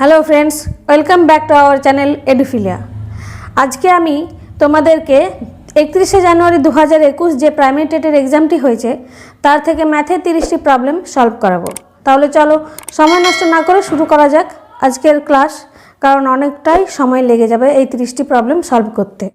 Hello friends, welcome back to our channel Edufilia. আজকে আমি তোমাদেরকে 31শে জানুয়ারি 2021 যে প্রাইমারি টেটের এক্সামটি হয়েছে তার থেকে ম্যাথের 30টি প্রবলেম সলভ করাবো। তাহলে চলো সময় নষ্ট না করে শুরু করা যাক আজকের ক্লাস, কারণ অনেকটাই সময় লেগে যাবে এই 30টি প্রবলেম সলভ করতে।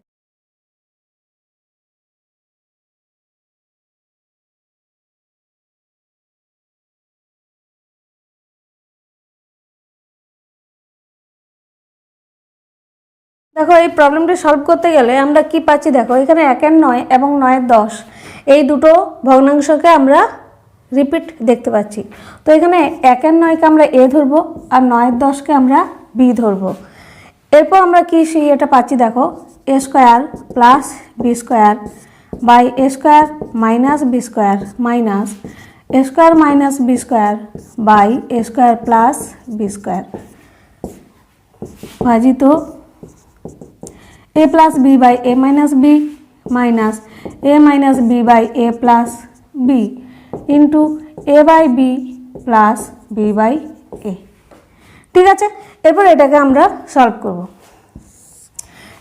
দেখো, এই প্রবলেমটি সলভ করতে গেলে আমরা কি পাচ্ছি, দেখো এখানে 1-এর 9 এবং 9-এর 10 এই দুটো ভগ্নাংশকে আমরা রিপিট দেখতে পাচ্ছি। তো এখানে 1-এর 9কে আমরা এ ধরবো আর 9-এর 10কে আমরা বি ধরবো। এরপর আমরা কি এটা পাচ্ছি, দেখো A square plus B square by A square minus B square minus A square minus B square by A square plus B square ভাজিত a plus b by a minus b minus a minus b by a plus b into a by b plus b by a। ঠিক আছে, এরপর এটাকে আমরা solve করব।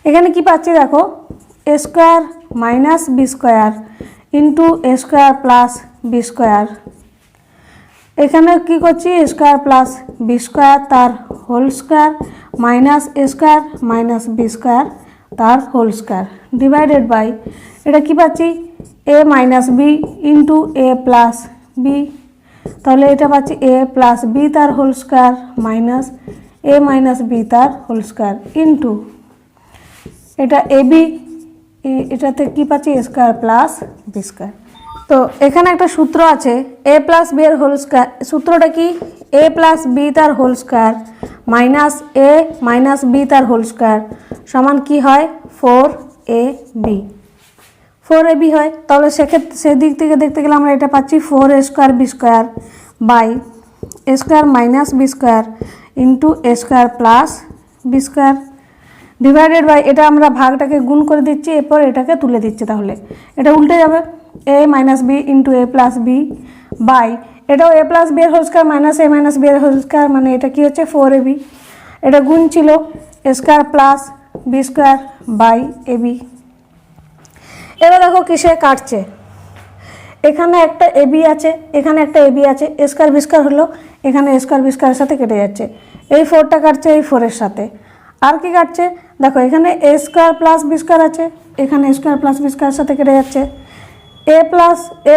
এখানে কি পাচ্ছি, দেখো a square minus B square into A square plus B square. এখানে কি করছি, A square plus B square তার whole square minus A square minus B square তার হোল স্কোয়ার ডিভাইডেড বাই এটা কি পাচ্ছি, A minus B into A plus B. তাহলে এটা পাচ্ছি এ প্লাস বি তার whole square minus A minus B তার হোল স্কোয়ার ইন্টু এটা এ বি, এটাতে কি পাচ্ছি A square plus B square. তো এখানে একটা সূত্র আছে এ প্লাস বি এর হোল স্কোয়ার। সূত্রটা কি, এ প্লাস বি তার whole square minus A minus B তার হোল স্কোয়ার সমান কি হয় 4ab। 4ab হয়। তাহলে সেক্ষেত্রে সেদিক থেকে দেখতে গেলে আমরা এটা পাচ্ছি 4a square B square by A square minus B square into A square plus B square divided by এটা আমরা ভাগটাকে গুণ করে দিচ্ছি, এরপর এটাকে তুলে দিচ্ছি। তাহলে এটা উল্টে যাবে, A minus B into A plus B by এটাও এ প্লাস বি এর whole square minus A minus B এর হোল স্কোয়ার, মানে এটা কি হচ্ছে 4ab। এটা গুণ ছিল A square plus B square by A B. এবার দেখো কিসে কাটছে, এখানে একটা এ বি আছে এখানে একটা এ বি আছে, এ স্কোয়ার বি স্কোয়ার হলো, এখানে এ স্কোয়ার বি স্কোয়ারের সাথে কেটে যাচ্ছে, এই 4টা কাটছে এই 4-এর সাথে। আর কি কাটছে, দেখো এখানে A square plus B square আছে, এখানে এ স্কোয়ার প্লাস বি স্কোয়ারের সাথে কেটে যাচ্ছে। এ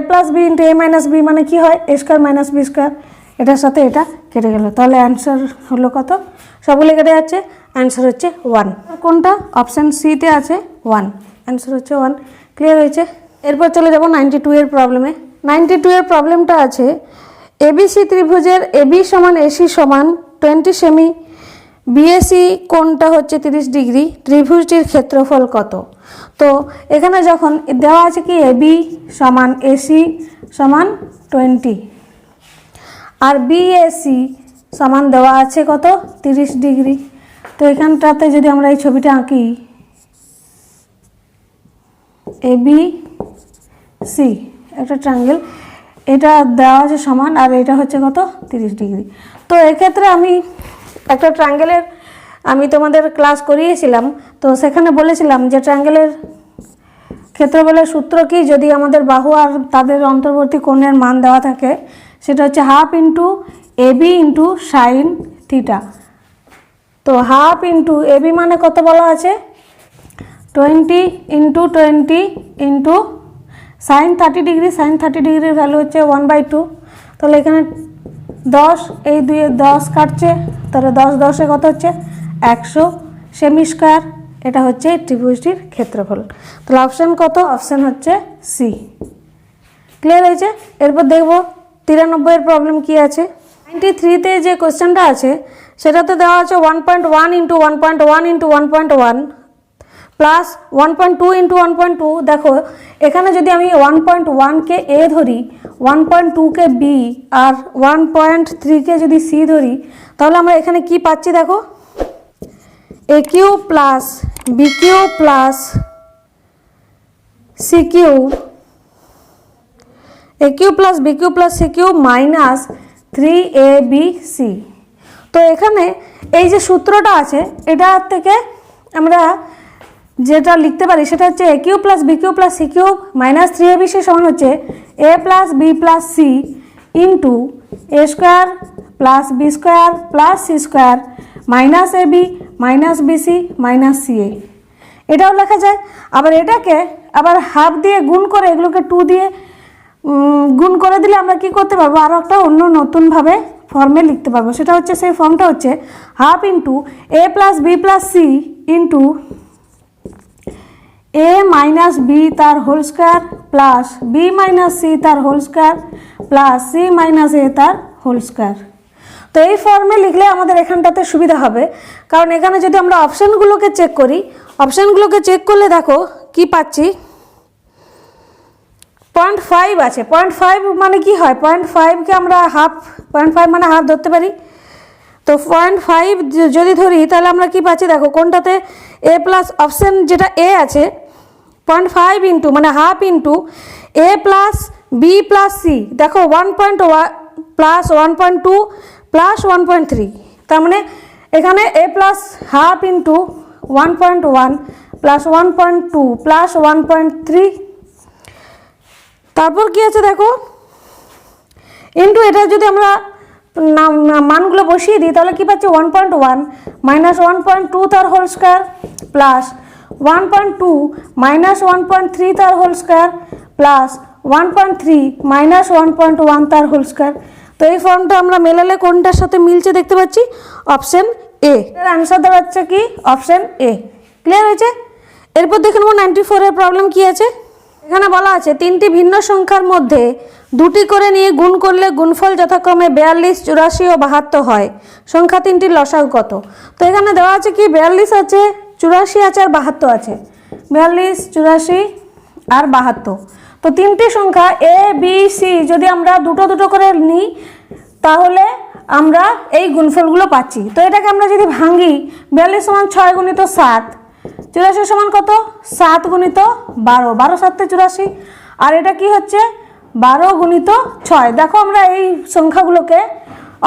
plus B into A minus B মানে কি হয় এ স্কোয়ার মাইনাস বি স্কোয়ার, এটার সাথে এটা কেটে গেল। তাহলে অ্যান্সার হলো কত, সবগুলো কেটে যাচ্ছে, অ্যান্সার হচ্ছে 1। কোনটা, অপশান সিতে আছে 1, অ্যান্সার হচ্ছে 1। ক্লিয়ার হয়েছে। এরপর চলে যাব 92 এর প্রবলেমে। 92 এর প্রবলেমটা আছে এবিসি ত্রিভুজের এবি সমান এসি সমান 20 সেমি, বিএসি কোণটা হচ্ছে 30 ডিগ্রি, ত্রিভুজটির ক্ষেত্রফল কত। তো এখানে যখন দেওয়া আছে কি এবি সমান এসি সমান 20 আর বিএসি সমান দেওয়া আছে কত 30 ডিগ্রি। তো এখানটাতে যদি আমরা এই ছবিটা আঁকি, এবি সি একটা ট্রায়াঙ্গেল, এটা দেওয়া আছে সমান আর এটা হচ্ছে কত 30 ডিগ্রি। তো এক্ষেত্রে আমি একটা ট্রায়াঙ্গেলের আমি তোমাদের ক্লাস করিয়েছিলাম, তো সেখানে বলেছিলাম যে ট্রায়াঙ্গেলের ক্ষেত্রফলের সূত্র কি, যদি আমাদের বাহু আর তাদের অন্তর্বর্তী কোণের মান দেওয়া থাকে, সেটা হচ্ছে half into AB into sine theta. তো হাফ ইন্টু এবি মানে কত বলা আছে 20 into 20 into sine 30 degree, sine 30 ডিগ্রির ভ্যালু হচ্ছে 1/2। তাহলে এখানে 10, এই 2 10 কাটছে, তাহলে 10 10-এ কত হচ্ছে 100 সেমি স্কোয়ার। এটা হচ্ছে ত্রিভুজটির ক্ষেত্রফল। তাহলে অপশান কত, অপশান হচ্ছে সি। ক্লিয়ার হয়েছে। এরপর দেখব 93 এর প্রবলেম কি আছে। 93-তে যে কোশ্চেনটা আছে সেটাতে দেওয়া আছে 1.1 ইন্টু 1.1 ইন্টু 1.1 প্লাস 1.2 ইন্টু 1.2। দেখো এখানে যদি আমি 1.1কে এ ধরি, 1.2কে বি আর 1.3কে যদি সি ধরি, তাহলে আমরা এখানে কি পাচ্ছি, দেখো A cube plus B cube plus C cube, A cube plus B cube plus C cube minus 3abc। তো এখানে এই যে সূত্রটা আছে এটা থেকে আমরা যেটা লিখতে পারি সেটা হচ্ছে a cube plus B cube plus C cube minus 3ab সমান হচ্ছে a plus B plus C into A square plus B square plus C square minus A B minus BC minus CA. এটাও লেখা যায়। আবার এটাকে আবার half দিয়ে গুণ করে এগুলোকে 2 দিয়ে গুণ করে দিলে আমরা কি করতে পারবো, আরও একটা অন্য নতুনভাবে ফর্মে লিখতে পারবো। সেটা হচ্ছে সেই ফর্মটা হচ্ছে half into A plus B plus C into A minus B তার whole square plus B minus C তার whole square plus C minus A তার হোল স্কোয়ার। তো এই ফর্মে লিখলে আমাদের এখানটাতে সুবিধা হবে, কারণ এখানে যদি আমরা অপশানগুলোকে চেক করি, অপশানগুলোকে চেক করলে দেখো কি পাচ্ছি 0.5 আছে। 0.5 মানে কি হয়, 0.5কে আমরা হাফ, 0.5 মানে হাফ ধরতে পারি। তো 0.5 যদি ধরি তাহলে আমরা কি পাচ্ছি দেখো, কোনটাতে এ প্লাস অপশান যেটা এ আছে 0.5 ইন্টু মানে half into A plus B plus C, দেখো 1.1 প্লাস 1.2 প্লাস 1.3, তার মানে এখানে A plus half into 1.1 plus 1.2 plus 1.3, তারপর কি আছে দেখো ইন্টু এটা যদি আমরা মানগুলো বসিয়ে দিই তাহলে কি পাচ্ছি 1.1 মাইনাস 1.2 তার হোল স্কোয়ার প্লাস 1.2 মাইনাস 1.3 তার হোল স্কোয়ার প্লাস 1.3 মাইনাস 1.1 তার হোল স্কোয়ার। তো এই ফর্মটা আমরা মেলালে কোনটার সাথে মিলছে দেখতে পাচ্ছি, অপশন এ। এর আনসার দাঁড়াচ্ছে কি অপশন এ। ক্লিয়ার হয়েছে? এরপর দেখে নেবো 94 এর প্রবলেম কি আছে। এখানে বলা আছে তিনটি ভিন্ন সংখ্যার মধ্যে দুটি করে নিয়ে গুণ করলে গুণফল যথাক্রমে 42, 84 ও 72 হয়। সংখ্যা তিনটির লসাগু কত? তো এখানে দেওয়া আছে কি 42 আছে, 84 আছে আর 72 আছে। 42, 84 আর 72। তো তিনটি সংখ্যা এ বি সি যদি আমরা দুটো দুটো করে নিই তাহলে আমরা এই গুণফলগুলো পাচ্ছি। তো এটাকে আমরা যদি ভাঙি 42 সমান 6 গুণিত 7, 84 সমান কত 7 গুণিত 12, 12 7 84, আর এটা কি হচ্ছে 12 গুণিত 6। দেখো আমরা এই সংখ্যাগুলোকে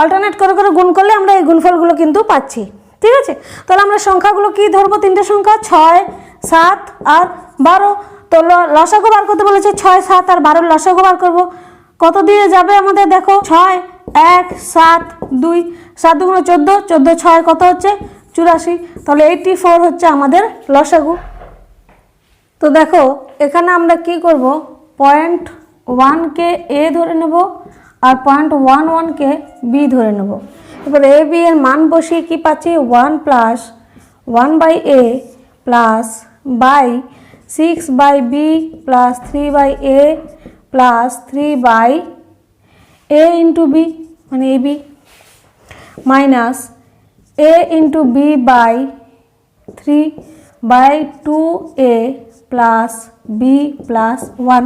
অল্টারনেট করে করে গুণ করলে আমরা এই গুণফলগুলো কিন্তু পাচ্ছি। ঠিক আছে, তাহলে আমরা সংখ্যাগুলো কি ধরবো, তিনটে সংখ্যা 6, 7 আর 12। তো লসাগু বার করতে বলেছে, 6, 7 আর 12 লসাগু বার করবো। কত দিয়ে যাবে আমাদের দেখো 6, 1, 7, 2, 7 দুগুণ 14, 14 6 কত হচ্ছে 84। তাহলে 84 হচ্ছে আমাদের লসাগু। তো দেখো এখানে আমরা কি করব, 0.1কে এ ধরে নেব আর 0.11কে বি ধরে নেব। এবার এ বি এর মান বসিয়ে কি পাচ্ছি 1 plus 1 by A plus by 6 by B plus 3 by A plus 3 by A into B মানে A B minus A into B by 3 by 2a plus B plus 1।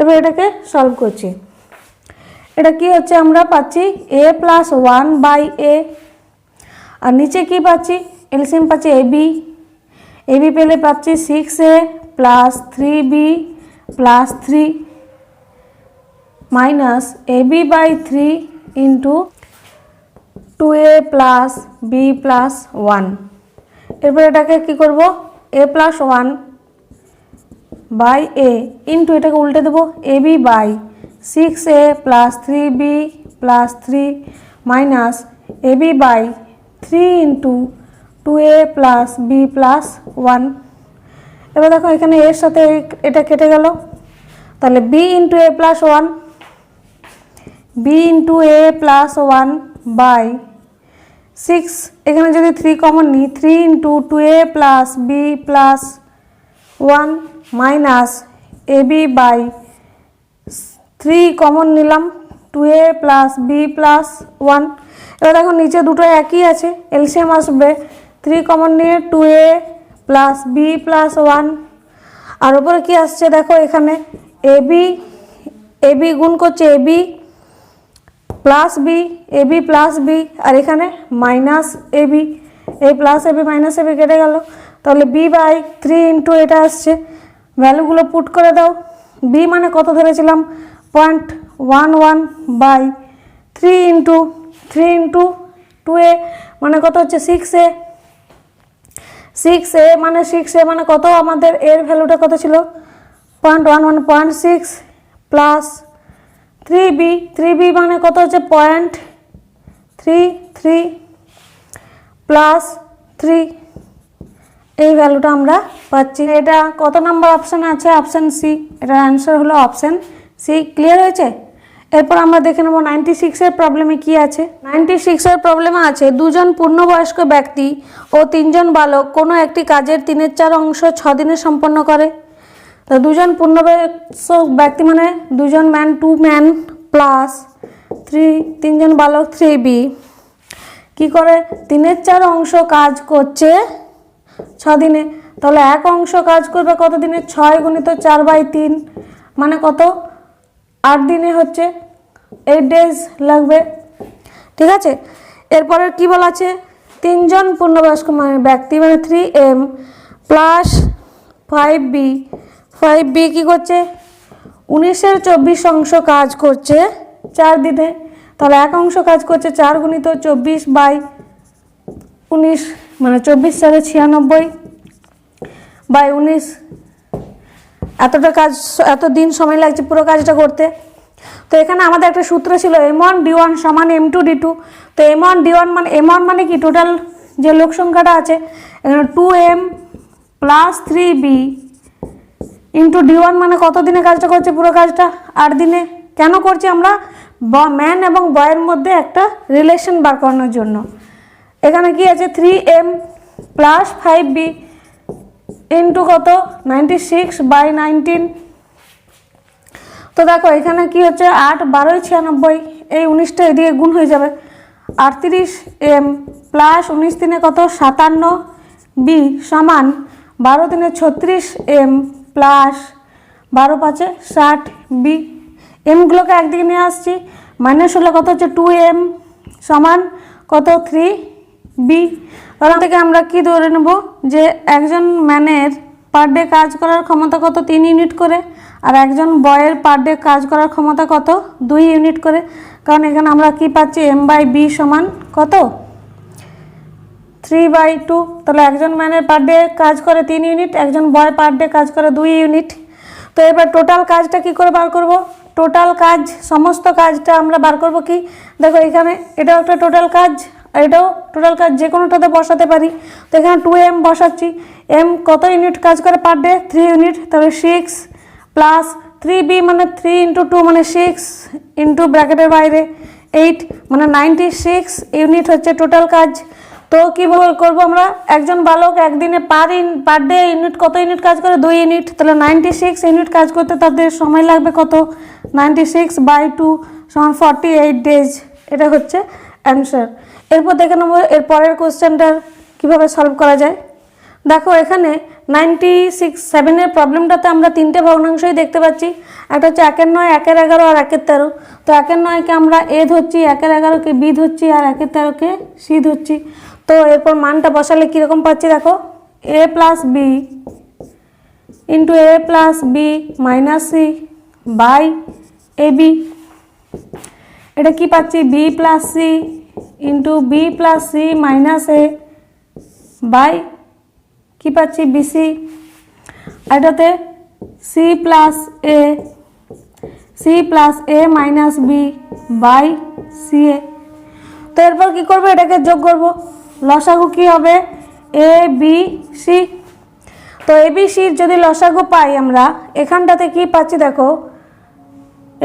এবার এটাকে সলভ করছি। এটা কি হচ্ছে আমরা পাচ্ছি a প্লাস 1 বাই এ, আর নিচে কি পাচ্ছি এলসিএম পাচ্ছি এ বি পেলে পাচ্ছি 6a plus 3b plus 3 minus A B by 3 into 2a plus B plus 1। এরপর এটাকে কি করব a plus 1 by A into এটাকে উল্টে দেবো A B by 6a plus 3b plus 3 minus A B by 3 into 2a plus B plus 1। এবার দেখো এখানে এর সাথে এটা কেটে গেল, তাহলে b into A plus 1, b into A plus 1 by 6, এখানে যদি 3 কমন নিই 3 into 2a plus B plus 1 minus A B by 3 common নিলাম 2a প্লাস বি প্লাস 1। এবার দেখো নিচে দুটো একই আছে, এলসিএম আসবে 3 কমন নিয়ে 2a প্লাস বি প্লাস 1, আর উপরে কি আসছে দেখো এখানে এ বি গুণ করছে এ বি প্লাস বি এ বি প্লাস বি, আর এখানে minus A B, A plus A B minus A B কেটে গেল, তাহলে বি বাই 3 ইন্টু এটা আসছে। ভ্যালুগুলো পুট করে দাও, বি মানে কত ধরেছিলাম 0.11 বাই 3 ইন্টু 2a মানে কত হচ্ছে 6a, 6a মানে কত, আমাদের এর ভ্যালুটা কত ছিল 0.1 মানে 0.6 প্লাস 3b মানে কত হচ্ছে 0.33 প্লাস 3, এই ভ্যালুটা আমরা পাচ্ছি। এটা কত নাম্বার অপশান আছে? অপশান সি, এটার অ্যান্সার হলো অপশান সি। ক্লিয়ার হয়েছে? এরপর আমরা দেখে নেব 96-এর প্রবলেমে কি আছে। 96-এর প্রবলেমে আছে দুজন পূর্ণবয়স্ক ব্যক্তি ও 3 জন বালক কোনো একটি কাজের 3/4 অংশ 6 দিনে সম্পন্ন করে। তো দুজন পূর্ণবয়স্ক ব্যক্তি মানে দুজন ম্যান 2 ম্যান প্লাস 3 জন বালক 3b কি করে 3/4 অংশ কাজ করছে 6 দিনে। তাহলে এক অংশ কাজ করবে কত দিনে? 6 গুণিত 4/3 মানে কত? 8 দিনে হচ্ছে 8 ডেজ লাগবে। ঠিক আছে, এরপরে কি বলা আছে? 3 জন পূর্ণবয়স্ক ব্যক্তি মানে 3m প্লাস 5b কি করছে 19-এর 24 অংশ কাজ করছে 4 দিনে। তাহলে এক অংশ কাজ করছে 4 গুণিত 24/19 মানে 24/96/19, এতটা কাজ, এত দিন সময় লাগছে পুরো কাজটা করতে। তো এখানে আমাদের একটা সূত্র ছিল m1 d1 সমান m2 d2। তো m1 d1 মানে m1 মানে কি টোটাল যে লোক সংখ্যাটা আছে, এখানে 2m plus 3b into d1 মানে কত দিনে কাজটা করছে? পুরো কাজটা 8 দিনে। কেন করছি আমরা? ম্যান এবং বয়ের মধ্যে একটা রিলেশন বার করানোর জন্য। এখানে কি আছে 3m প্লাস 5b ইন্টু কত 96/19। তো দেখো এখানে কি হচ্ছে 8 12 96, এই 19টা এদিকে গুণ হয়ে যাবে 38m প্লাস 19 দিনে কত 57b সমান 12 দিনে 36m প্লাস 12 5 60b। এমগুলোকে একদিকে নিয়ে আসছি, মাইনাস হলে কত হচ্ছে 2m সমান কত 3b। তাহলে থেকে আমরা কি ধরে নেব যে একজন ম্যানের পার ডে কাজ করার ক্ষমতা কত 3 ইউনিট করে, আর একজন বয়ের পার ডে কাজ করার ক্ষমতা কত 2 ইউনিট করে। কারণ এখানে আমরা কি পাচ্ছি m/b সমান কত 3/2। তাহলে একজন ম্যানের পার ডে কাজ করে 3 ইউনিট, একজন বয় পার ডে কাজ করে 2 ইউনিট। তো এবার টোটাল কাজটা কি করে বার করব? টোটাল কাজ সমস্ত কাজটা আমরা বার করব কি, দেখো এখানে এটাও একটা টোটাল কাজ, এটাও টোটাল কাজ, যে কোনোটাতে বসাতে পারি। তো এখানে 2m বসাচ্ছি, m কত ইউনিট কাজ করে পার ডে 3 ইউনিট, তাহলে 6 প্লাস 3b মানে 3 × 2 মানে 6 ইন্টু ব্র্যাকেটের বাইরে 8 মানে 96 ইউনিট হচ্ছে টোটাল কাজ। তো কীভাবে করবো আমরা? একজন বালক একদিনে পার ডে ইউনিট কত ইউনিট কাজ করে 2 ইউনিট, তাহলে 96 ইউনিট কাজ করতে তাদের সময় লাগবে কত 96/2 সমান 48 ডেজ। এটা হচ্ছে অ্যান্সার। এরপর দেখে নেবো এর পরের কোশ্চেনটার কীভাবে সলভ করা যায়। দেখো এখানে 96-7-এর প্রবলেমটাতে আমরা 3টে ভগ্নাংশই দেখতে পাচ্ছি, একটা হচ্ছে 1-এর 9, 1-এর 11 আর 1-এর 13। তো 1-এর 9-কে আমরা a ধরছি, 1-এর 11-কে b ধরছি আর 1-এর 13-কে c ধরছি। তো এরপর মানটা বসালে কীরকম পাচ্ছি দেখো a plus b into a plus b minus c by ab। এটা কি পাচ্ছি b plus c into b plus c minus a by কি পাচ্ছি bc। এটাতে c plus a minus b by ca। তো এরপর কী করবো? এটাকে যোগ করব, লসাগু কি হবে a b c। তো a b c যদি লসাগু পাই আমরা, এখানটাতে কি পাচ্ছি দেখো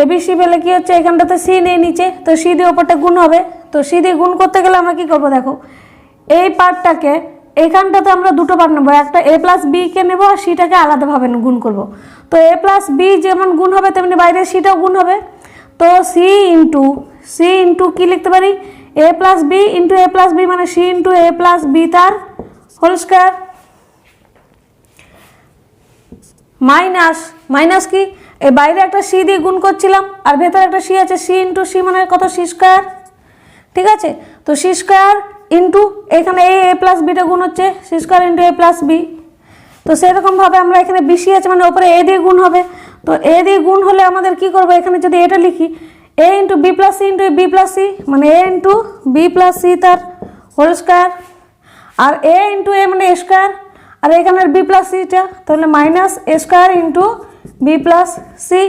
a b c পেলে কি হচ্ছে এখানটাতে c নেই নিচে, তো c দিয়ে ওপরটা গুণ হবে। তো c দিয়ে গুণ করতে গেলে আমরা কি করব দেখো এই পার্টটাকে এখানটাতে আমরা দুটো পার্ট নেবো, একটা a প্লাস b কে নেবো আর সিটাকে আলাদাভাবে গুণ করব। তো a প্লাস b যেমন গুণ হবে তেমনি বাইরে সিটাও গুণ হবে। তো c ইন্টু কি লিখতে পারি a plus b into a plus b মানে c into a plus b তার হোল স্কোয়ার মাইনাস কি এই বাইরে একটা c দিয়ে গুণ করছিলাম আর ভেতরে একটা c আছে, c ইন্টু c মানে কত c স্কোয়ার। ঠিক আছে, তো c স্কোয়ার ইন্টু এখানে a প্লাস বিটা গুণ হচ্ছে c square into a plus B. তো সেরকমভাবে আমরা এখানে বিসি আছে মানে ওপরে a দিয়ে গুণ হবে। তো a দিয়ে গুণ হলে আমাদের কি করবো, এখানে যদি এটা লিখি a into B plus C into B plus C মানে a into B plus C তার হোল স্কোয়ার, আর এ ইন্টু এ মানে এ স্কোয়ার, আর এখানের বি প্লাস সিটা, তাহলে minus A square into B plus C.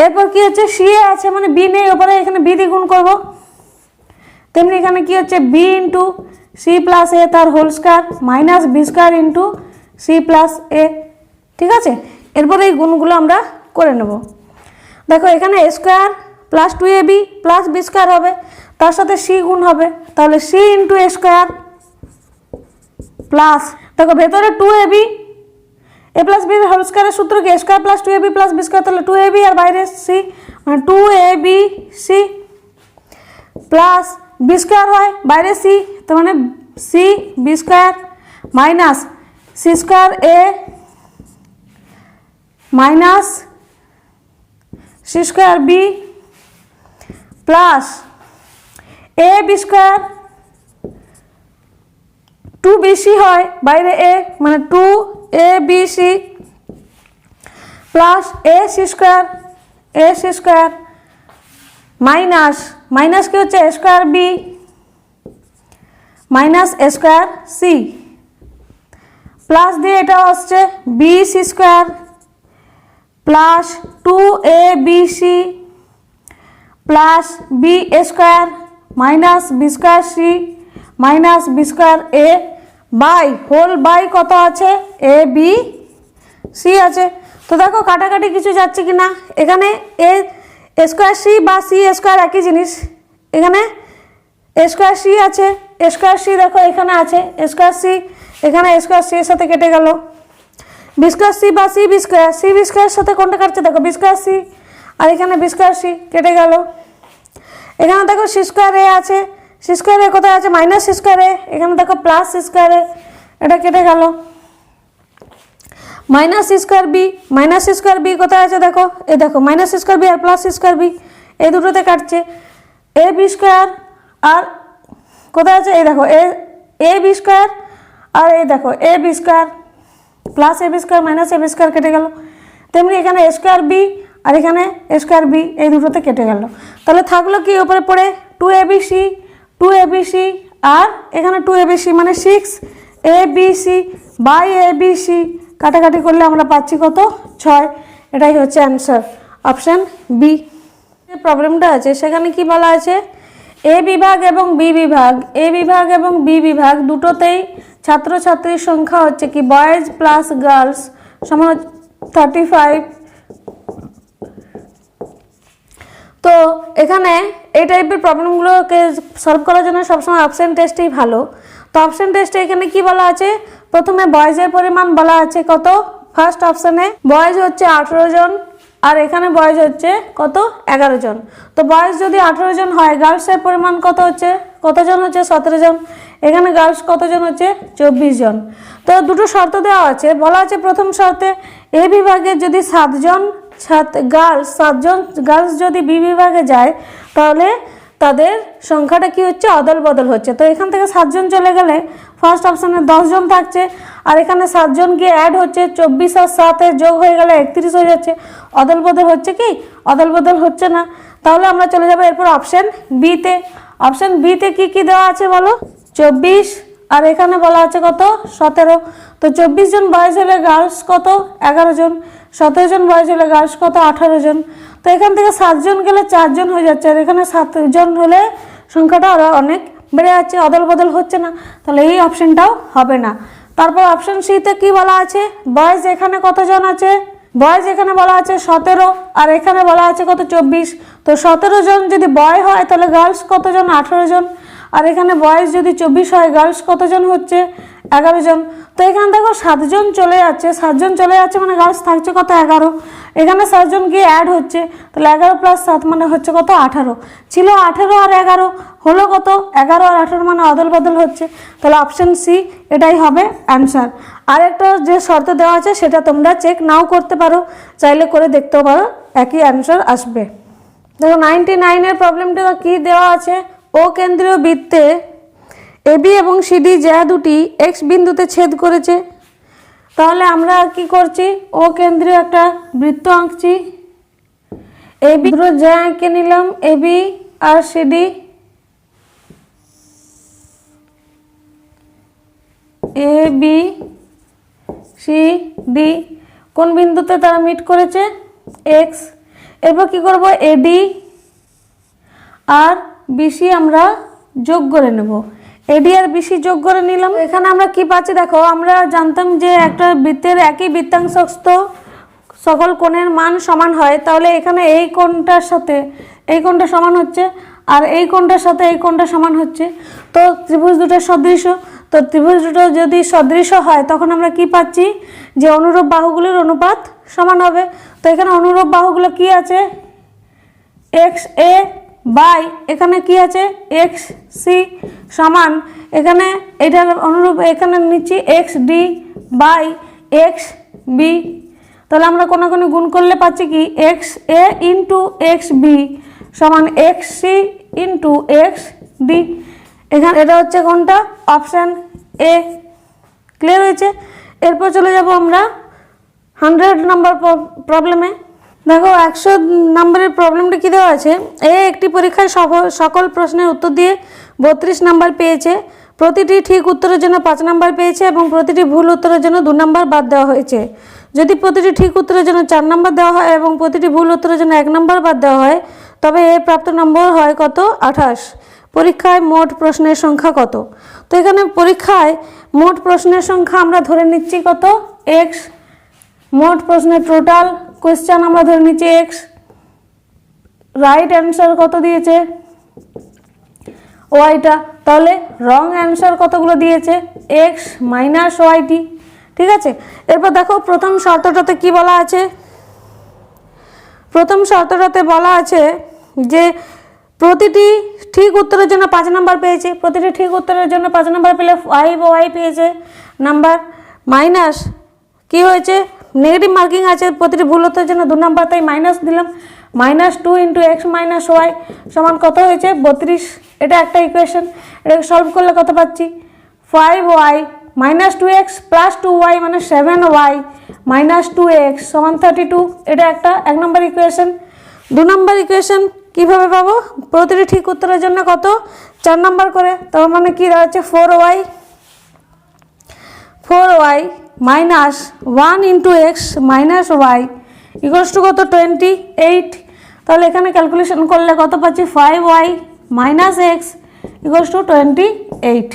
এরপর কি হচ্ছে, সি এ আছে মানে বি নেই ওপরে, এখানে বি দিয়ে গুণ করবো। তেমনি এখানে কি হচ্ছে, B into C plus A তার whole square minus B square into C plus A. ঠিক আছে, এরপরে এই গুণগুলো আমরা করে নেব। দেখো এখানে A square plus 2ab plus B square হবে, তার সাথে সি গুণ হবে, তাহলে C into A square plus, দেখো ভেতরে 2ab এ প্লাস বি হোল স্কোয়ারের সূত্র কি, A square plus 2ab plus B square, তাহলে 2ab আর বাইরে সি মানে 2ab C plus B square হয় বাইরে সি, তার মানে C B square minus C square A minus C square B plus A B square 2bc হয় বাইরে A মানে 2abc plus A C square minus minus কি হচ্ছে A square B minus A square C plus দিয়ে এটা হচ্ছে B C square plus 2abc plus B A square minus B square C minus B square A by whole by কত আছে A B C আছে। তো দেখো কাটাকাটি কিছু যাচ্ছে কি না, এখানে এ স্কোয়ার সি বা সি স্কোয়ার একই জিনিস, এখানে এ স্কোয়ার সি আছে, এ স্কোয়ার সি দেখো এখানে আছে এ স্কোয়ার সি, এখানে এ স্কোয়ার সি এর সাথে কেটে গেল, বি স্কোয়ার সি বা সি বি স্কোয়ার সাথে কোনটা কাটছে দেখো বি স্কোয়ার সি, আর এখানে বি স্কোয়ার সি কেটে গেল। এখানে দেখো সি স্কোয়ার এ আছে, সি স্কোয়ার এ কোথায় আছে মাইনাস সি স্কোয়ার এ, এখানে দেখো প্লাস সি স্কোয়ার এ, এটা কেটে গেল। মাইনাস সি স্কোয়ার বি কোথায় আছে দেখো, এই দেখো মাইনাস সি স্কোয়ার বি আর প্লাস সি স্কোয়ার বি এই দুটোতে কাটছে। এ বি স্কোয়ার আর কোথায় আছে এই দেখো এ বি স্কোয়ার আর এই দেখো এ B square plus A B square minus A B square কেটে গেল। তেমনি এখানে এ স্কোয়ার বি আর এখানে এ স্কোয়ার বি এই দুটোতে কেটে গেল। তাহলে থাকলো কি উপরে পড়ে 2abc আর এখানে 2abc মানে 6abc বাই abc, কাটাকাটি করলে আমরা পাচ্ছি কত 6, এটাই হচ্ছে অ্যান্সার অপশান বি। যে প্রবলেমটা আছে সেখানে কি বলা আছে, এ বিভাগ এবং বি বিভাগ দুটোতেই ছাত্রছাত্রীর সংখ্যা হচ্ছে কি বয়েজ প্লাস গার্লস সমান 35। তো এখানে এই টাইপের প্রবলেমগুলোকে সলভ করার জন্য সবসময় অপশন টেস্টই ভালো। তো অপশন টেস্টে এখানে কি বলা আছে, প্রথমে বয়েজের পরিমাণ বলা আছে কত, ফার্স্ট অপশানে বয়েজ হচ্ছে 18 জন আর এখানে বয়েজ হচ্ছে কত 11 জন। তো বয়েজ যদি 18 জন হয় গার্লসের পরিমাণ কত হচ্ছে, কতজন হচ্ছে 17 জন, এখানে গার্লস কতজন হচ্ছে 24 জন। তো দুটো শর্ত দেওয়া আছে, বলা আছে প্রথম শর্তে এ বিভাগে যদি 7 জন গার্লস যদি বি বিভাগে যায় তাহলে তাদের সংখ্যাটা কি হচ্ছে অদল বদল হচ্ছে। তো এখান থেকে 7 জন চলে গেলে ফার্স্ট অপশানে 10 জন থাকছে আর এখানে 7 জন গিয়ে অ্যাড হচ্ছে 24 আর 7 যোগ হয়ে গেলে 31 হয়ে যাচ্ছে, অদল বদল হচ্ছে কি, অদল বদল হচ্ছে না। তাহলে আমরা চলে যাবো এরপর অপশান বিতে। অপশান বিতে কি কি দেওয়া আছে বলো, 24 আর এখানে বলা আছে কত 17। তো 24 জন বয়েজ হলে গার্লস কত 11 জন, 17 জন বয়েজ হলে গার্লস কত 18 জন। তো এখান থেকে 7 জন গেলে 4 জন হয়ে যাচ্ছে আর এখানে 7 জন হলে সংখ্যাটা আরও অনেক বেড়ে যাচ্ছে, অদল বদল হচ্ছে না, তাহলে এই অপশানটাও হবে না। তারপর অপশান সিতে কি বলা আছে, বয়েজ এখানে কতজন আছে, বয়েজ এখানে বলা আছে 17 আর এখানে বলা আছে কত 24। তো 17 জন যদি বয় হয় তাহলে গার্লস কতজন 18 জন আর এখানে বয়েজ যদি 24 হয় গার্লস কতজন হচ্ছে 11 জন। তো এখানে দেখো 7 জন চলে যাচ্ছে, 7 জন চলে যাচ্ছে মানে গার্লস থাকছে কত 11, এখানে 7 জন গিয়ে অ্যাড হচ্ছে তাহলে 11 প্লাস 7 মানে হচ্ছে কত 18, ছিল 18 আর 11 হলো কত 11 আর 18 মানে অদল বদল হচ্ছে, তাহলে অপশান সি এটাই হবে অ্যান্সার। আর একটা যে শর্ত দেওয়া আছে সেটা তোমরা চেক নাও করতে পারো, চাইলে করে দেখতেও পারো, একই অ্যান্সার আসবে। দেখো 99-এর প্রবলেমটা কি দেওয়া আছে, ও কেন্দ্রীয় বৃত্তে এবি এবং সিডি যা দুটি এক্স বিন্দুতে ছেদ করেছে, তাহলে আমরা কি করছি ও কেন্দ্রীয় একটা বৃত্ত আঁকছি, এবি যা এঁকে নিলাম AB R CD, A B C D কোন বিন্দুতে তারা মিট করেছে এক্স। এরপর কি করব এডি আর বিসি আমরা যোগ করে নেব। এডি আর বিসি যোগ করে নিলাম। এখানে আমরা কি পাচ্ছি দেখো, আমরা জানতাম যে একটা বৃত্তের একই বৃত্তাংশস্থ সকল কোণের মান সমান হয়, তাহলে এখানে এই কোণটার সাথে এই কোণটা সমান হচ্ছে আর এই কোণটার সাথে এই কোণটা সমান হচ্ছে। তো ত্রিভুজ দুটো সদৃশ, তো ত্রিভুজ দুটো যদি সদৃশ হয় তখন আমরা কি পাচ্ছি যে অনুরূপ বাহুগুলির অনুপাত সমান হবে। তো এখানে অনুরূপ বাহুগুলো কি আছে এক্স এ বাই এখানে কি আছে এক্স সি সমান এখানে এটার অনুরূপ এখানে নিচ্ছি X D by X B. তাহলে আমরা কোনাকুনি গুণ করলে পাচ্ছি কি X A into X B সমান X C into X D. এখানে এটা হচ্ছে কোনটা অপশান এ। ক্লিয়ার হয়েছে। এরপর চলে যাব আমরা 100 নম্বর প্রবলেমে। দেখো 100 নম্বরের প্রবলেমটা কী দেওয়া আছে, এ একটি পরীক্ষায় সকল প্রশ্নের উত্তর দিয়ে 32 নম্বর পেয়েছে। প্রতিটি ঠিক উত্তরের জন্য 5 নম্বর পেয়েছে এবং প্রতিটি ভুল উত্তরের জন্য 2 নম্বর বাদ দেওয়া হয়েছে। যদি প্রতিটি ঠিক উত্তরের জন্য 4 নম্বর দেওয়া হয় এবং প্রতিটি ভুল উত্তরের জন্য 1 নম্বর বাদ দেওয়া হয়, তবে এর প্রাপ্ত নম্বর হয় কত 28। পরীক্ষায় মোট প্রশ্নের সংখ্যা কত। তো এখানে পরীক্ষায় মোট প্রশ্নের সংখ্যা আমরা ধরে নিচ্ছি কত এক্স। মোট প্রশ্নের টোটাল কোয়েশ্চেন আমরা ধরে নিচ্ছি এক্স। রাইট অ্যান্সার কত দিয়েছে ওয়াইটা, তাহলে রং অ্যান্সার কতগুলো দিয়েছে এক্স মাইনাস ওয়াইটি। ঠিক আছে। এরপর দেখো প্রথম শর্তটাতে কি বলা আছে, প্রথম শর্তটাতে বলা আছে যে প্রতিটি ঠিক উত্তরের জন্য 5 নম্বর পেয়েছে। প্রতিটি ঠিক উত্তরের জন্য 5 নম্বর পেলে 5 ওয়াই পেয়েছে নাম্বার, মাইনাস কি হয়েছে নেগেটিভ মার্কিং আছে, প্রতিটি ভুল উত্তরের জন্য 2 নম্বর, তাই মাইনাস দিলাম। -2 ইন্টু এক্স মাইনাস ওয়াই সমান কত হয়েছে 32। এটা একটা ইকুয়েশন। এটাকে সলভ করলে কত পাচ্ছি 5y -2x প্লাস 2y মানে 7y -2x সমান 32। এটা একটা 1 নম্বর ইকুয়েশন। 2 নম্বর ইকুয়েশন কীভাবে পাবো, প্রতিটি ঠিক উত্তরের জন্য কত 4 নম্বর করে, তার মানে কি দাঁড়াচ্ছে 4y minus 1 into X minus Y equals to কত 28। তাহলে এখানে ক্যালকুলেশন করলে কত পাচ্ছি 5y minus X equals to 28।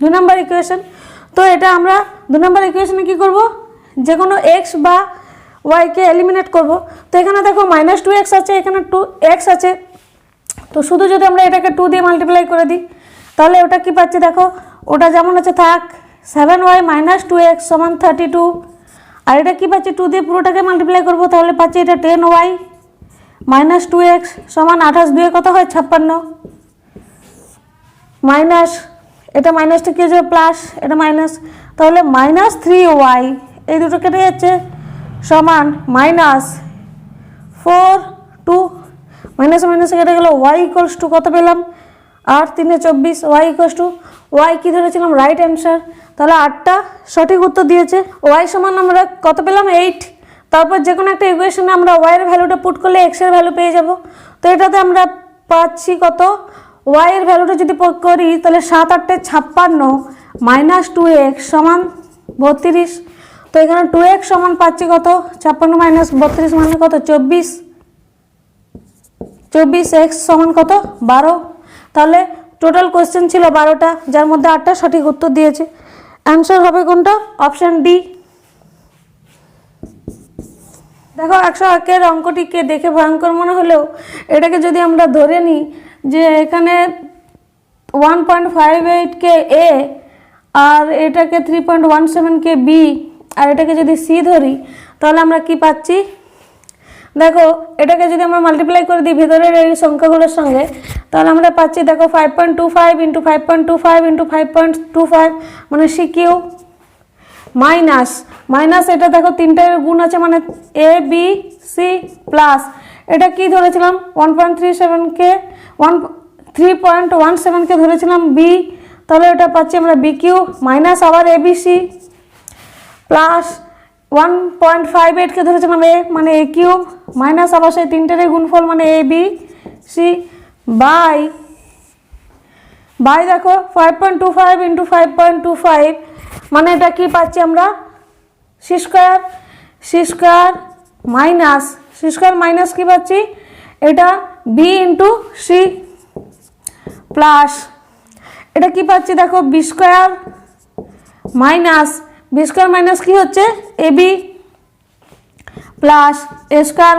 2 নম্বর ইকুয়েশন। তো এটা আমরা 2 নম্বর ইকুয়েশনে কী করব, যে কোনো এক্স বা ওয়াইকে এলিমিনেট করব। তো এখানে দেখো -2x আছে, এখানে 2x আছে, তো শুধু যদি আমরা এটাকে 2 দিয়ে মাল্টিপ্লাই করে দিই তাহলে ওটা কি পাচ্ছি দেখো, ওটা যেমন আছে থাক 7y -2x সমান 32। আর এটা কি পাচ্ছি 2 দিয়ে পুরোটাকে মাল্টিপ্লাই করব, তাহলে পাচ্ছি এটা 10y -2x সমান 28 2 কত হয় 56 মাইনাস এটা মাইনাসটা কি হচ্ছে প্লাস, এটা মাইনাস, তাহলে -3y এই দুটো কেটে যাচ্ছে সমান -4 2 মাইনাস মাইনাসে কেটে গেল y ইকুয়ালস টু কত পেলাম 8 3 24 y ইকুয়ালস টু y কি ধরেছিলাম রাইট অ্যান্সার, তাহলে 8টা সঠিক উত্তর দিয়েছে। y সমান আমরা কত পেলাম 8। তারপর যে কোনো একটা ইকুয়েশনে আমরা y এর ভ্যালুটা পুট করলে x এর ভ্যালু পেয়ে যাব। তো এটাতে আমরা পাচ্ছি কত y এর ভ্যালুটা যদি করি তাহলে 7 8 56 -2x সমান 32। তো এখানে 2x সমান পাচ্ছি কত 56 -32 মানে কত 24 24x সমান কত 12। তাহলে টোটাল কোয়েশ্চেন ছিল 12টা, যার মধ্যে 8টা সঠিক উত্তর দিয়েছে। অ্যান্সার হবে কোনটা অপশান ডি। দেখো 101-এর অঙ্কটিকে দেখে ভয়ঙ্কর মনে হলেও এটাকে যদি আমরা ধরে নিই যে এখানে 1.58 কে এ আর এটাকে 3.17 কে বি আর এটাকে যদি সি ধরি তাহলে আমরা কি পাচ্ছি দেখো, এটাকে যদি আমরা মাল্টিপ্লাই করে দিই ভেতরের এই সংখ্যাগুলোর সঙ্গে তাহলে আমরা পাচ্ছি দেখো 5.25 ইন্টু 5.25 ইন্টু 5.25 মানে সি কিউ মাইনাস এটা দেখো 3টার গুণ আছে মানে এ বি সি প্লাস এটা কি ধরেছিলাম 1.37 কে 3.17 কে ধরেছিলাম বি, তাহলে এটা পাচ্ছি আমরা বি কিউ মাইনাস আবার এ বি সি প্লাস 1.58 কে ধরেছিলাম এ মানে এ কিউব মাইনাস আবার সেই 3টার গুণফল মানে A B C bye bye দেখো 5.25 ইন্টু 5.25 মানে এটা কি পাচ্ছি আমরা সি স্কোয়ার মাইনাস কি পাচ্ছি এটা বি ইন্টু সি প্লাস এটা কি পাচ্ছি দেখো বি স্কোয়ার মাইনাস কি হচ্ছে এ বি প্লাস এ স্কোয়ার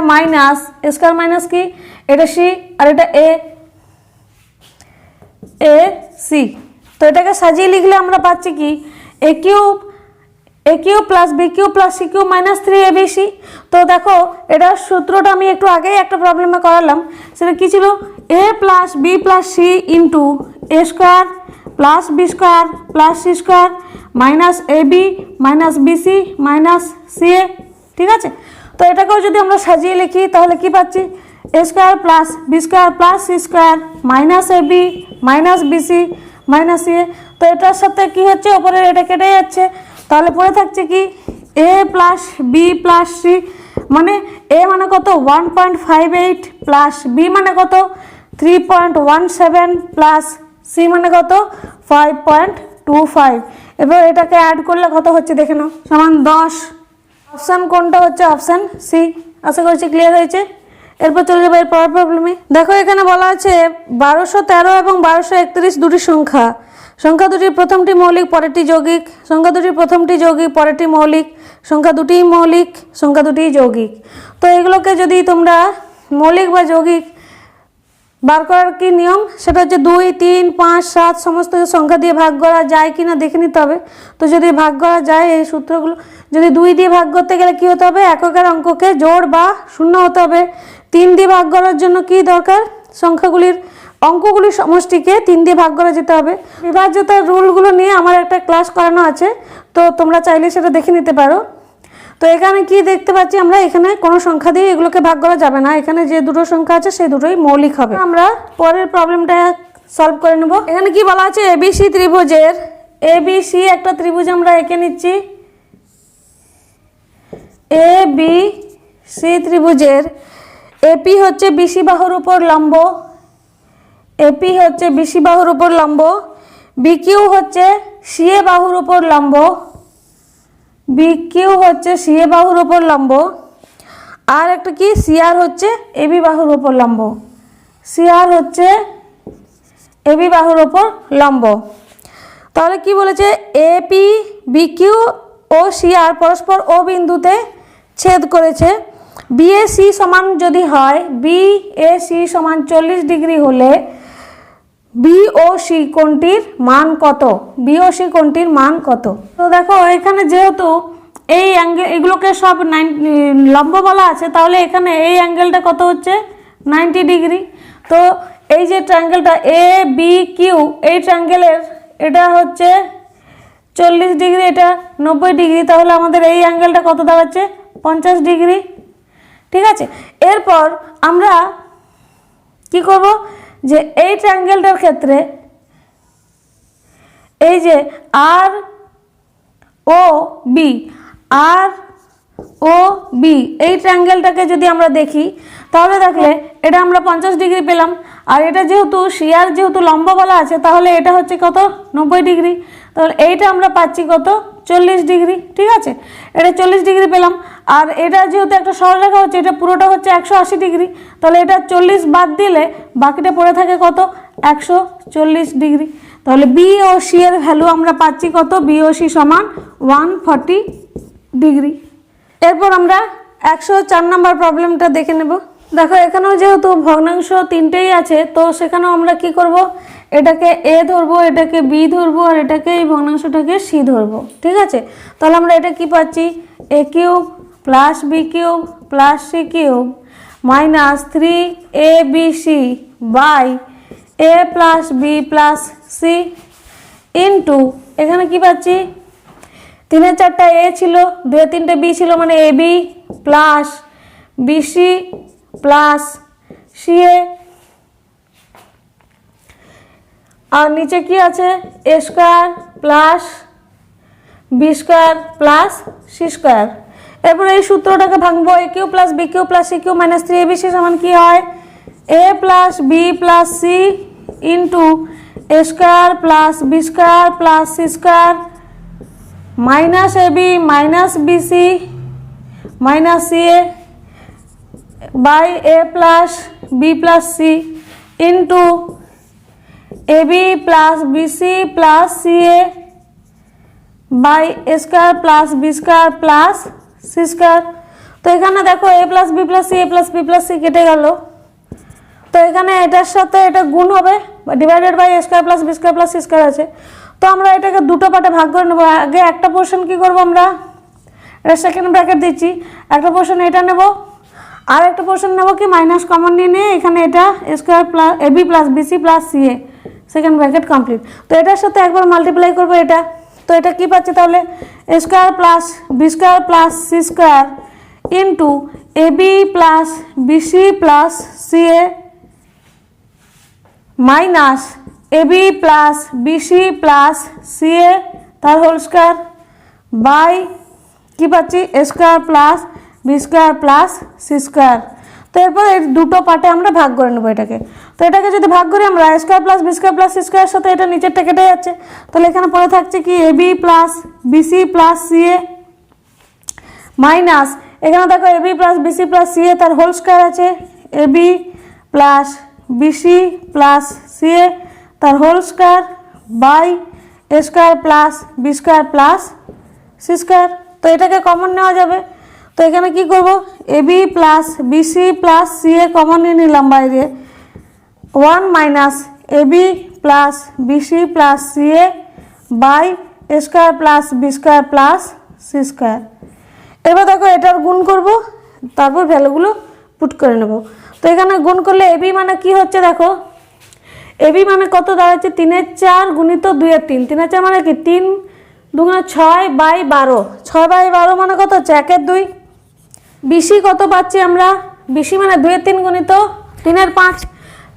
মাইনাস কি এটা সি আর এটা এ সি। তো এটাকে সাজিয়ে লিখলে আমরা পাচ্ছি কি A cube plus B cube plus C cube minus 3abc। তো দেখো এটার সূত্রটা আমি একটু আগেই একটা প্রবলেমে করালাম, সেটা কি ছিল A plus B plus C into A square plus B square plus C square minus A B minus BC minus C A. ঠিক আছে, তো এটাকেও যদি আমরা সাজিয়ে লিখি তাহলে কি পাচ্ছি A square plus B square plus C square minus A B minus BC minus C A. তো এটার সাথে কি হচ্ছে ওপরে এটা কেটে যাচ্ছে, তাহলে পড়ে থাকছে কি A plus B plus C মানে এ মানে কত 1.58 প্লাস বি মানে কত 3.17 প্লাস সি মানে কত 5.25। এবার এটাকে অ্যাড করলে কত হচ্ছে দেখে নাও সমান 10। অপশান কোনটা হচ্ছে অপশান সি। আশা করছি ক্লিয়ার হয়েছে। এরপর চলে যাবে এর পরের প্রবলেমে। দেখো এখানে বলা আছে 1213 এবং 1231 দুটি সংখ্যা দুটির প্রথমটি মৌলিক পরেরটি যৌগিক, সংখ্যা দুটির প্রথমটি যৌগিক পরেরটি মৌলিক, সংখ্যা দুটিই মৌলিক, সংখ্যা দুটিই যৌগিক। তো এগুলোকে যদি তোমরা মৌলিক বা যৌগিক বার করার কি নিয়ম, সেটা হচ্ছে 2, 3, 5, 7 সমস্ত সংখ্যা দিয়ে ভাগ করা যায় কি না দেখে নিতে হবে। তো যদি ভাগ করা যায় এই সূত্রগুলো, যদি 2 দিয়ে ভাগ করতে গেলে কি হতে হবে এককের অঙ্ককে জোড় বা শূন্য হতে হবে। 3 দিয়ে ভাগ করার জন্য কি দরকার সংখ্যাগুলির অঙ্কগুলির সমষ্টিকে 3 দিয়ে ভাগ করা যেতে হবে। বিভাজ্যতার রুলগুলো নিয়ে আমার একটা ক্লাস করানো আছে, তো তোমরা চাইলে সেটা দেখে নিতে পারো। তো এখানে কি দেখতে পাচ্ছি আমরা এখানে কোনো সংখ্যা দিয়ে এগুলোকে ভাগ করা যাবে না, এখানে যে দুটো সংখ্যা আছে সেই দুটোই মৌলিক হবে। আমরা পরের প্রবলেমটা সলভ করে নেব। এখানে কি বলা আছে এবিসি ত্রিভুজের এবিসি একটা ত্রিভুজ আমরা এঁকে নিচ্ছি। এবিসি ত্রিভুজের এপি হচ্ছে বিসি বাহুর উপর লম্ব, এপি হচ্ছে বিসি বাহুর উপর লম্ব, বিকিউ হচ্ছে সিএ বাহুর উপর লম্ব, বিকিউ হচ্ছে সিএ বাহুর উপর লম্ব, আর একটা কি সিআর হচ্ছে এবি বাহুর উপর লম্ব, সিআর হচ্ছে এবি বাহুর উপর লম্ব। তাহলে কি বলেছে এপি বিকিউ ও সিআর পরস্পর ও বিন্দুতে ছেদ করেছে। বিএসি সমান যদি হয় বিএসি সমান 40 ডিগ্রি হলে বিওসি কোণটির মান কত, বিওসি কোণটির মান কত। তো দেখো এখানে যেহেতু এই অ্যাঙ্গেল এগুলোকে সব লম্ব বলা আছে, তাহলে এখানে এই অ্যাঙ্গেলটা কত হচ্ছে 90 ডিগ্রি। তো এই যে ট্রায়াঙ্গেলটা এ বি কিউ এই ট্রায়াঙ্গেলের এটা হচ্ছে 40 ডিগ্রি, এটা 90 ডিগ্রি, তাহলে আমাদের এই অ্যাঙ্গেলটা কত দাঁড়াচ্ছে 50 ডিগ্রি। ঠিক আছে, এরপর আমরা কি করব যে এই ট্রায়াঙ্গেলটার ক্ষেত্রে এই যে আর ও বি এই ট্রায়াঙ্গেলটাকে যদি আমরা দেখি তাহলে দেখলে এটা আমরা 50 ডিগ্রি পেলাম, আর এটা যেহেতু সিআর যেহেতু লম্ব বলা আছে তাহলে এটা হচ্ছে কত 90 ডিগ্রি, তাহলে এইটা আমরা পাচ্ছি কত 40 ডিগ্রি। ঠিক আছে, এটা 40 ডিগ্রি পেলাম, আর এটা যেহেতু একটা সরলরেখা হচ্ছে এটা পুরোটা হচ্ছে 180 ডিগ্রি, তাহলে এটা 40 বাদ দিলে বাকিটা পড়ে থাকে কত 140 ডিগ্রি। তাহলে বি ও সি এর ভ্যালু আমরা পাচ্ছি কত বিওসি সমান 140 ডিগ্রি। এরপর আমরা 104 নম্বর প্রবলেমটা দেখে নেব। দেখো এখানেও যেহেতু ভগ্নাংশ তিনটেই আছে, তো সেখানেও আমরা কি করব এটাকে এ ধরবো, এটাকে বি ধরবো, আর এটাকে এই ভগ্নাংশটাকে সি ধরবো। ঠিক আছে, তাহলে আমরা এটা কি পাচ্ছি A cube plus B cube plus C cube minus 3abc by A plus B plus C into এখানে কি পাচ্ছি 3 4টা এ ছিল, 2 3টে বি ছিল, মানে A B plus B C plus C A, আর নিচে কি আছে A square plus B square plus C square. এরপর এই সূত্রটাকে ভাঙবো A cube plus B cube plus C cube minus 3abc সমান কি হয় A plus B plus C into A square plus B square plus C square minus A B minus B C minus C A by A plus C into A B plus B C plus C A by A square plus B square plus C square. तो এখানে দেখো a plus B plus C কেটে গেল, তো এখানে এটার সাথে এটা গুণ হবে divided by a square plus B square plus C square আছে। তো আমরা এটাকে দুটো পার্টে ভাগ করে নেব। আগে একটা পোরশন কি করব আমরা, এটা সেকেন্ড ব্র্যাকেট দিচ্ছি, একটা পোরশন এটা নেব আর একটা পোরশন নেব কি মাইনাস কমন নিয়ে এখানে এটা a square plus ab plus bc plus ca second bracket complete. তো এটার সাথে একবার মাল্টিপ্লাই করব এটা, তো এটা কি পাচ্ছি তাহলে a square plus B square plus C square into ab plus bc plus ca minus ab plus bc plus ca তার হোল স্কয়ার বাই কি পাচ্ছি a square plus B square plus C square. তো এরপর এই দুটো পার্টে আমরা ভাগ করে নেব এটাকে। তো এটাকে যদি ভাগ করি আমরা a square plus B square plus সি স্কয়ারের সাথে এটা নিচেরটা কেটে যাচ্ছে, তাহলে এখানে পড়ে থাকছে কি ab plus bc plus ca minus এখানে দেখো ab plus bc plus ca তার হোল স্কয়ার আছে ab plus bc plus ca তার whole square by a square plus B square plus C square. তো এটাকে কমন নেওয়া যাবে, তো এখানে কি করব ab plus bc plus ca common নিয়ে নিলাম বাইরে 1 minus ab plus bc plus ca by a square plus B square plus C square. এবার দেখো এটার গুণ করব, তারপর ভ্যালুগুলো পুট করে নেব। তো এখানে গুণ করলে ab মানে কি হচ্ছে দেখো, ab মানে কত দাঁড়াচ্ছে 3 এর 4 গুণিত 2 এর 3, 3 এর 4 মানে কি 3 দুগুণে 6/12, 6/12 মানে কত হচ্ছে 1 এর 2। bc কত পাচ্ছি আমরা, bc মানে 2 এর 3 গুণিত 3 এর 5,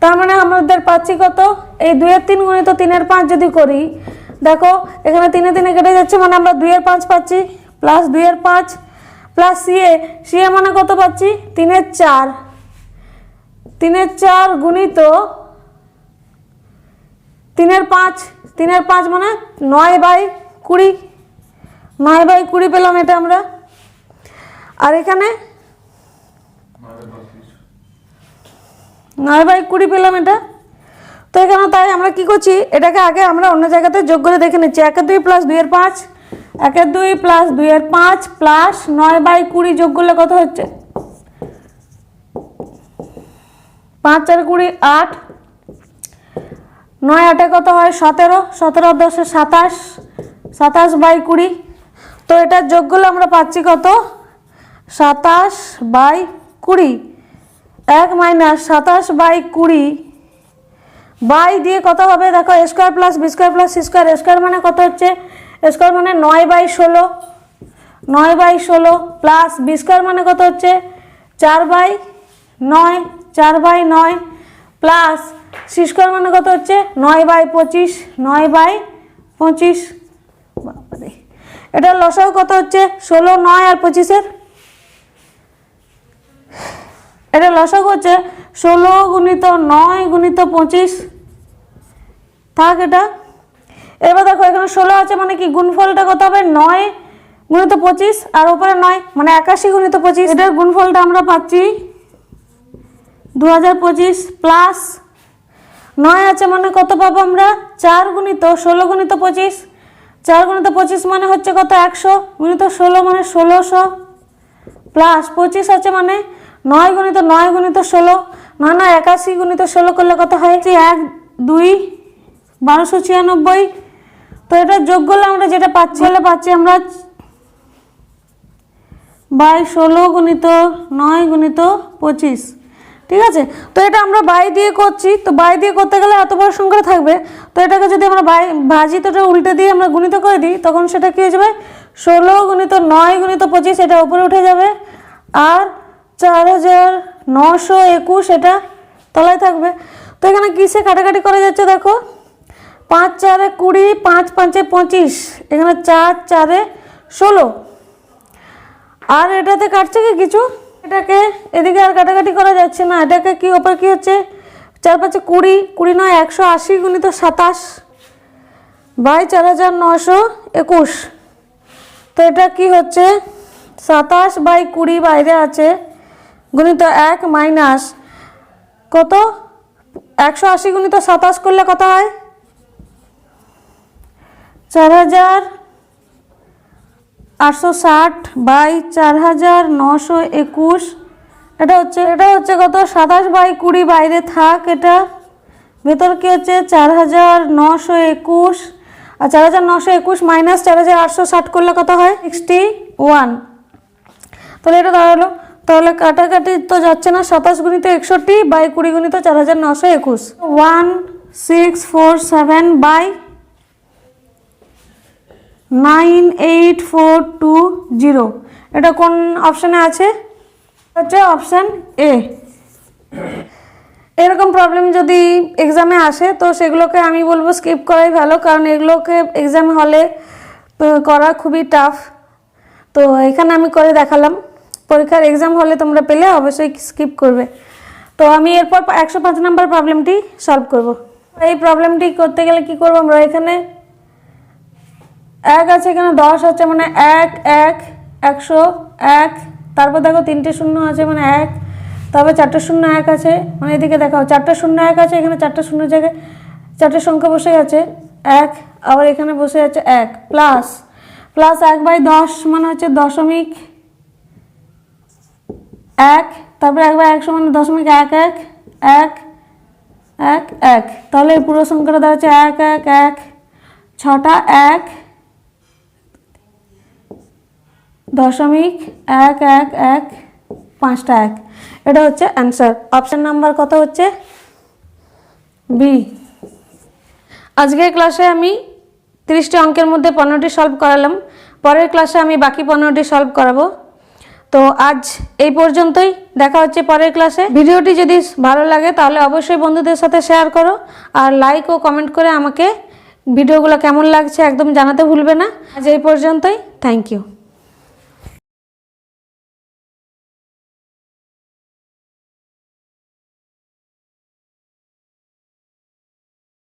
তার মানে আমাদের পাচ্ছি কত এই 2 এর 3 গুণিত 3 এর 5 যদি করি দেখো এখানে 3 এ 3 এ কেটে যাচ্ছে, মানে আমরা 2 এর 5 পাচ্ছি প্লাস 2 এর 5 প্লাস ca মানে কত পাচ্ছি 3 এর 4, 3 এর 4 গুণিত 3 এর 5, 3 এর 5 মানে 9/20, 9/20 পেলাম এটা আমরা। আর এখানে 9/20 পেলাম এটা। তো এখানে তাই আমরা কি করছি এটাকে আগে আমরা অন্য জায়গাতে যোগ করে দেখে নিচ্ছি 1 এর 2 প্লাস 2 এর 5, 1 এর 2 প্লাস 2 এর 5 প্লাস 9/20 যোগ করলে কত হচ্ছে 5 4 20 8, 9 8 কত হয় 17, 17 10 27, 27/20। তো এটা যোগ করলে আমরা পাচ্ছি কত 27/20, 1 মাইনাস 27/20 বাই দিয়ে কত হবে দেখো a square plus B square plus C square. a square মানে কত হচ্ছে a স্কয়ার মানে 9/16, 9/16 প্লাস বি স্কয়ার মানে কত হচ্ছে 4/9, 4/9 প্লাস সি স্কয়ার মানে কত হচ্ছে 9/25, 9/25। বাবারে এটা লসাগু কত হচ্ছে 16 9 আর 25 এর, এটা লসাগু হচ্ছে 16 গুণিত 9 গুণিত 25 থাক এটা। এবার দেখো এখানে 16 আছে মানে কি গুণফলটা কত হবে 9 গুণিত 25 আর উপরে 9 মানে 81 গুণিত 25, এটার গুণফলটা আমরা পাচ্ছি 2025 প্লাস 9 আছে মানে কত পাবো আমরা 4 গুণিত 16 গুণিত 25, 4 গুণিত 25 মানে হচ্ছে কত 100 গুণিত 16 মানে 1600 প্লাস 25 আছে মানে 9 গুণিত 9 গুণিত 16, 9 9 81 গুণিত 16 করলে কত হয় 1 2 1296। তো এটা যোগ করলে আমরা যেটা পাচ্ছি আমরা বাই 16 গুণিত 9 গুণিত 25, ঠিক আছে। তো এটা আমরা বাই দিয়ে করছি, তো বাই দিয়ে করতে গেলে এত বড় সংখ্যা থাকবে, তো এটাকে যদি আমরা বাই ভাজিতটা উল্টে দিয়ে আমরা গুণিত করে দিই তখন সেটা কি হয়ে যাবে 16 গুণিত 9 গুণিত 25 এটা উপরে উঠে যাবে আর 4921 এটা তলায় থাকবে। তো এখানে কিসে কাটাকাটি করা যাচ্ছে দেখো 5 4 20, 5 5 25, এখানে 4 4 16 আর এটাতে কাটছে কি কিছু, এটাকে এদিকে আর কাটাকাটি করা যাচ্ছে না, এটাকে কি ওপর কি হচ্ছে 4 5 20, 20 9 180 গুণিত 27 বাই 4921। তো এটা কি হচ্ছে 27 বাই 20 বাইরে আছে গুণিত 1 মাইনাস কত 180 গুণিত 27 করলে কত হয় 4860 বাই 4921। এটা হচ্ছে কত 27 বাই 20 বাইরে থাক, এটা ভেতর কি হচ্ছে 4921, আর 4921 মাইনাস 4860 করলে কত হয় 61। তাহলে এটা দাঁড়ালো, তাহলে কাটাকাটি তো যাচ্ছে না, 27 গুণিত 61 বাই 20 গুণিত 4921 1647 বাই 98420। এটা কোন অপশানে আছে হচ্ছে অপশান এ। এরকম প্রবলেম যদি এক্সামে আসে তো সেগুলোকে আমি বলবো স্কিপ করাই ভালো, কারণ এগুলোকে এক্সাম হলে করা খুবই টাফ। তো এখানে আমি করে দেখালাম, পরীক্ষার এক্সাম হলে তোমরা পেলে অবশ্যই স্কিপ করবে। তো আমি এরপর 105 নম্বর প্রবলেমটি সলভ করব। এই প্রবলেমটি করতে গেলে কি করব আমরা, এখানে 1 আছে, এখানে 10 আছে মানে 1 1 101, তারপর দেখো 3টে শূন্য আছে মানে 1, তারপর 4টে শূন্য 1 আছে মানে এদিকে দেখাও 4টে শূন্য 1 আছে, এখানে 4টে শূন্য জায়গায় 4টে সংখ্যা বসে আছে 1, আবার এখানে বসে আছে 1 প্লাস 1 বাই 10 মানে হচ্ছে 0.1, তারপরে 1 বাই 1 সমান 0.11 1 1 1। তাহলে এই পুরো সংখ্যাটা দাঁড়াচ্ছে 1 1 1, 6টা 1 0.111 5টা 1। এটা হচ্ছে অ্যান্সার। অপশন নাম্বার কত হচ্ছে বি। আজকের ক্লাসে আমি 30টি অঙ্কের মধ্যে 15টি সলভ করালাম, পরের ক্লাসে আমি বাকি 15টি সলভ করাবো। তো আজ এই পর্যন্তই, দেখা হচ্ছে পরের ক্লাসে। ভিডিওটি যদি ভালো লাগে তাহলে অবশ্যই বন্ধুদের সাথে শেয়ার করো, আর লাইক ও কমেন্ট করে আমাকে ভিডিওগুলো কেমন লাগছে একদম জানাতে ভুলবে না। আজ এই পর্যন্তই, থ্যাংক ইউ।